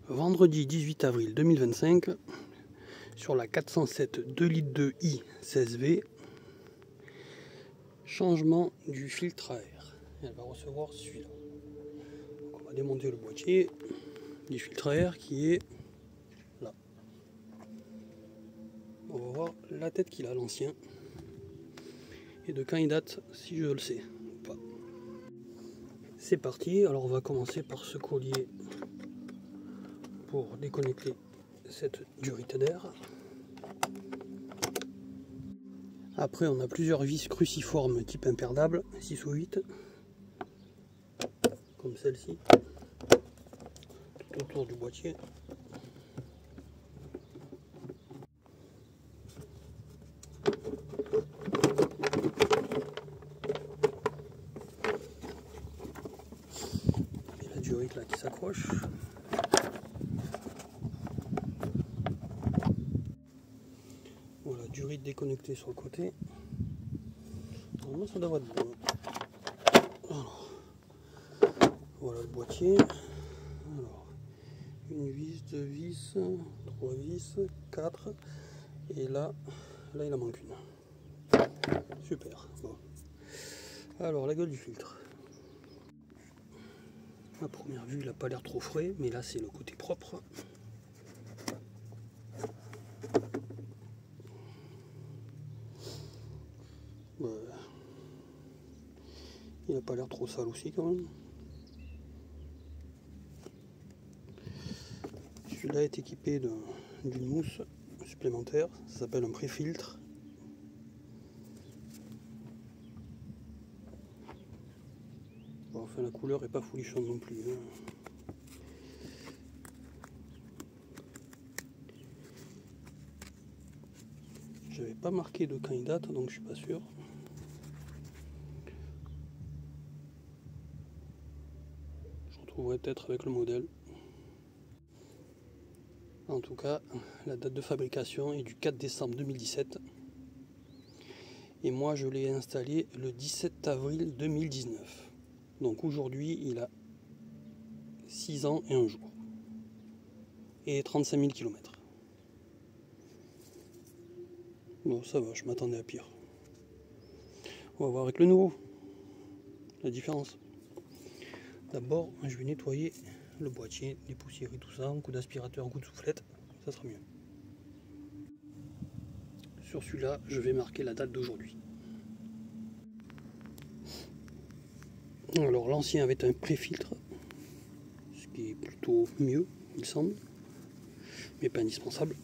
Vendredi 18 avril 2025, sur la 407 2 litres de I 16V, changement du filtre à air. Elle va recevoir celui-là. On va démonter le boîtier du filtre à air qui est là. On va voir la tête qu'il a, l'ancien, et de quand il date, si je le sais ou pas. C'est parti. Alors on va commencer par ce collier pour déconnecter cette durite d'air. Après on a plusieurs vis cruciformes type imperdable, 6 ou 8, comme celle-ci, tout autour du boîtier. Et la durite là qui s'accroche. Voilà, durite déconnectée sur le côté. Normalement ça devrait être bon. Alors, voilà le boîtier. Alors, une vis, deux vis, trois vis, quatre. Et là il en manque une. Super. Bon. Alors la gueule du filtre. À première vue il n'a pas l'air trop frais, mais là c'est le côté propre. Il n'a pas l'air trop sale aussi quand même. Celui-là est équipé d'une mousse supplémentaire, ça s'appelle un pré-filtre. Bon, enfin la couleur est pas folichonne non plus. J'avais pas marqué de quand il date, donc je suis pas sûr. Je retrouverai peut-être avec le modèle. En tout cas, la date de fabrication est du 4 décembre 2017. Et moi, je l'ai installé le 17 avril 2019. Donc aujourd'hui, il a 6 ans et 1 jour. Et 35 000 km. Bon, ça va, je m'attendais à pire. On va voir avec le nouveau la différence. D'abord, je vais nettoyer le boîtier, les poussières et tout ça, un coup d'aspirateur, un coup de soufflette, ça sera mieux. Sur celui-là, je vais marquer la date d'aujourd'hui. Alors l'ancien avait un pré-filtre, ce qui est plutôt mieux, il semble, mais pas indispensable.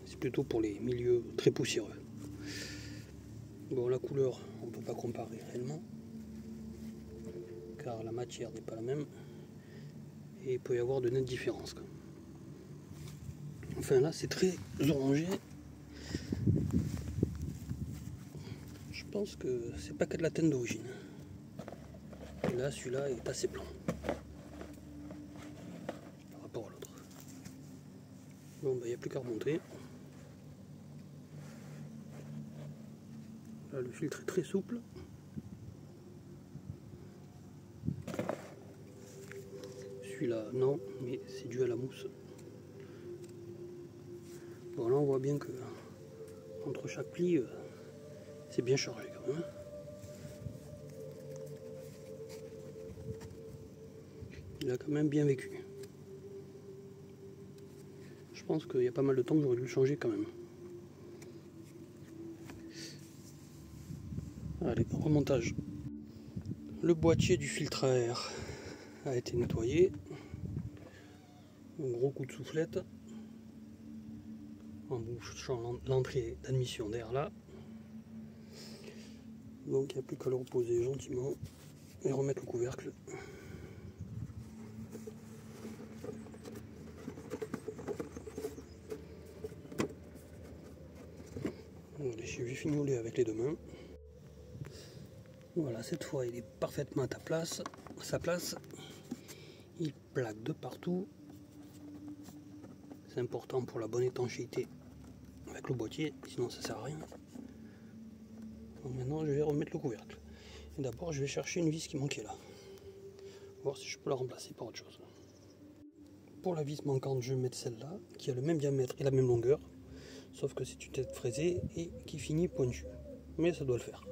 C'est plutôt pour les milieux très poussiéreux. Bon, la couleur, on ne peut pas comparer réellement, car la matière n'est pas la même, et il peut y avoir de nettes différences. Enfin là, c'est très orangé. Je pense que c'est pas que de la teinte d'origine. Et là, celui-là est assez blanc par rapport à l'autre. Bon, il n'y a plus qu'à remonter. Là, le filtre est très souple. Celui-là, non, mais c'est dû à la mousse. Bon, là, on voit bien que entre chaque pli, c'est bien chargé quand même. Il a quand même bien vécu. Je pense qu'il y a pas mal de temps que j'aurais dû le changer quand même. Allez, remontage. Le boîtier du filtre à air a été nettoyé. Un gros coup de soufflette en bouchant l'entrée d'admission d'air là. Donc il n'y a plus qu'à le reposer gentiment et remettre le couvercle. Allez, je vais fignoler avec les deux mains. Voilà, cette fois il est parfaitement à sa place. Il plaque de partout. C'est important pour la bonne étanchéité avec le boîtier, sinon ça sert à rien. Donc maintenant je vais remettre le couvercle. Et d'abord je vais chercher une vis qui manquait là. Voir si je peux la remplacer par autre chose. pour la vis manquante, je vais mettre celle-là, qui a le même diamètre et la même longueur, sauf que c'est une tête fraisée et qui finit pointue. Mais ça doit le faire.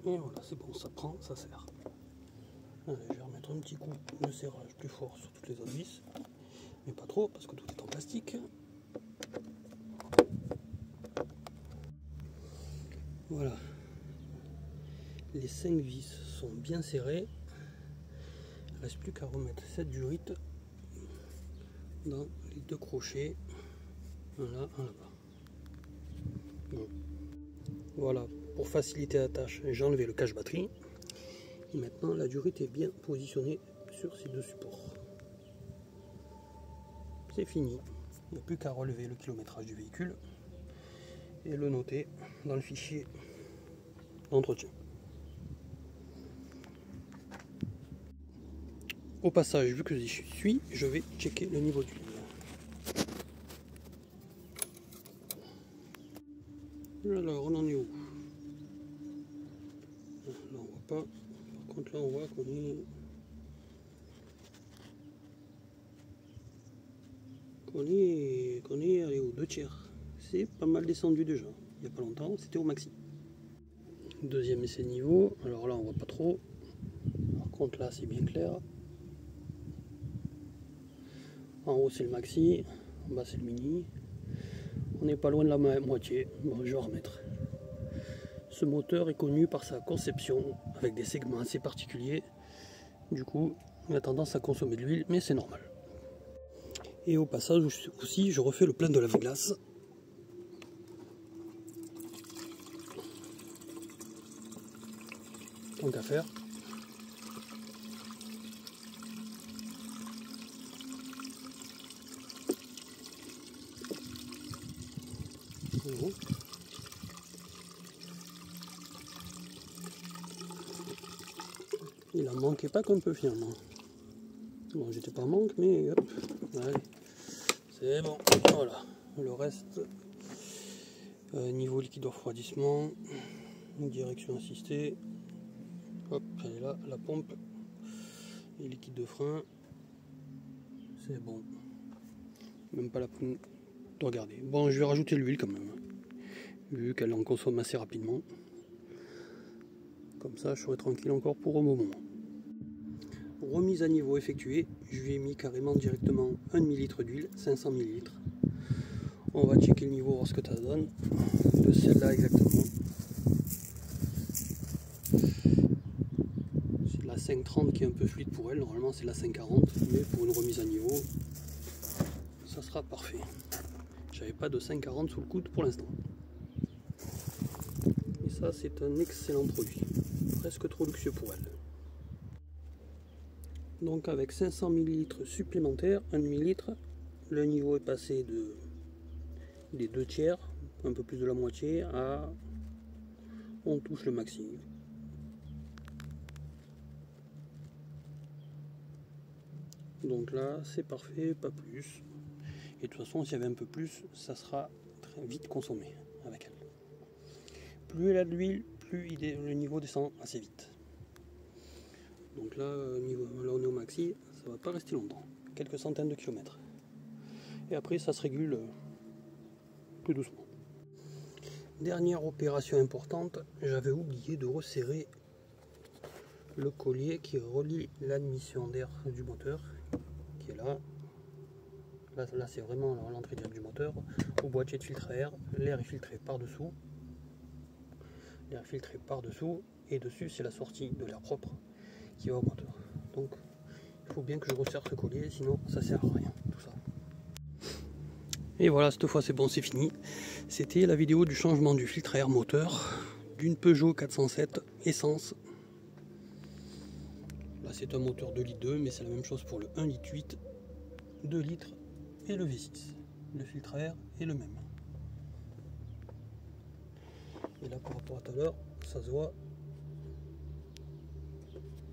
Et voilà, c'est bon, ça prend, ça serre. Allez, je vais remettre un petit coup de serrage plus fort sur toutes les autres vis, mais pas trop parce que tout est en plastique. Voilà, les 5 vis sont bien serrées. Il ne reste plus qu'à remettre cette durite dans les 2 crochets, un là, un là-bas. Bon. Voilà, pour faciliter la tâche, j'ai enlevé le cache batterie. Et maintenant, la durite est bien positionnée sur ces 2 supports. C'est fini. Il n'y a plus qu'à relever le kilométrage du véhicule et le noter dans le fichier d'entretien. Au passage, vu que j'y suis, je vais checker le niveau d'huile. Alors, on en est où? Là, on voit pas. Par contre, là, on voit qu'on est allé aux 2 tiers. C'est pas mal descendu déjà. Il n'y a pas longtemps, c'était au maxi. Deuxième essai niveau. Alors là, on voit pas trop. Par contre, là, c'est bien clair. En haut, c'est le maxi. En bas, c'est le mini. On n'est pas loin de la moitié. Bon, je vais remettre. Ce moteur est connu par sa conception avec des segments assez particuliers. Du coup, il a tendance à consommer de l'huile, mais c'est normal. Et au passage aussi, je refais le plein de lave-glace. Tant qu'à faire. Il en manquait pas qu'un peu finalement. Bon, j'étais pas en manque, mais hop, allez, c'est bon. Voilà, le reste, niveau liquide refroidissement, direction assistée. Hop, elle est là, la pompe, et liquide de frein, c'est bon. Même pas la peine de regarder. Bon, je vais rajouter l'huile quand même, vu qu'elle en consomme assez rapidement. Comme ça, je serai tranquille encore pour un moment. Remise à niveau effectuée, je lui ai mis carrément directement 1 ml d'huile, 500 ml. On va checker le niveau, voir ce que ça donne, de celle-là exactement. C'est la 530 qui est un peu fluide pour elle, normalement c'est la 540, mais pour une remise à niveau, ça sera parfait. J'avais pas de 540 sous le coude pour l'instant. Et ça, c'est un excellent produit, presque trop luxueux pour elle. Donc avec 500 ml supplémentaires, 1 ml, le niveau est passé des 2 tiers, un peu plus de la moitié, à on touche le maxi. Donc là c'est parfait, pas plus. Et de toute façon s'il y avait un peu plus, ça sera très vite consommé avec elle. Plus elle a de l'huile, plus le niveau descend assez vite. Donc là, là on est au maxi, ça va pas rester longtemps, quelques centaines de kilomètres. Et après ça se régule plus doucement. Dernière opération importante, j'avais oublié de resserrer le collier qui relie l'admission d'air du moteur, qui est là. Là c'est vraiment l'entrée directe du moteur. Au boîtier de filtre à air, l'air est filtré par-dessous. L'air est filtré par-dessous, et dessus c'est la sortie de l'air propre qui va au moteur. Donc il faut bien que je resserre ce collier, sinon ça sert à rien tout ça. Et voilà, cette fois c'est bon, c'est fini. C'était la vidéo du changement du filtre à air moteur d'une Peugeot 407 essence. Là c'est un moteur 2,2 litres, mais c'est la même chose pour le 1,8 litre, 2 litres et le V6. Le filtre à air est le même. Et là par rapport à tout à l'heure, ça se voit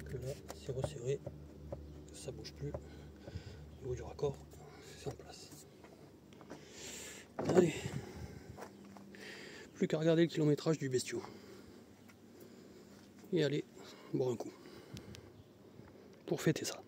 que là c'est resserré, ça bouge plus. Au niveau du raccord, c'est en place. Allez, plus qu'à regarder le kilométrage du bestiau. Et aller boire un coup. Pour fêter ça.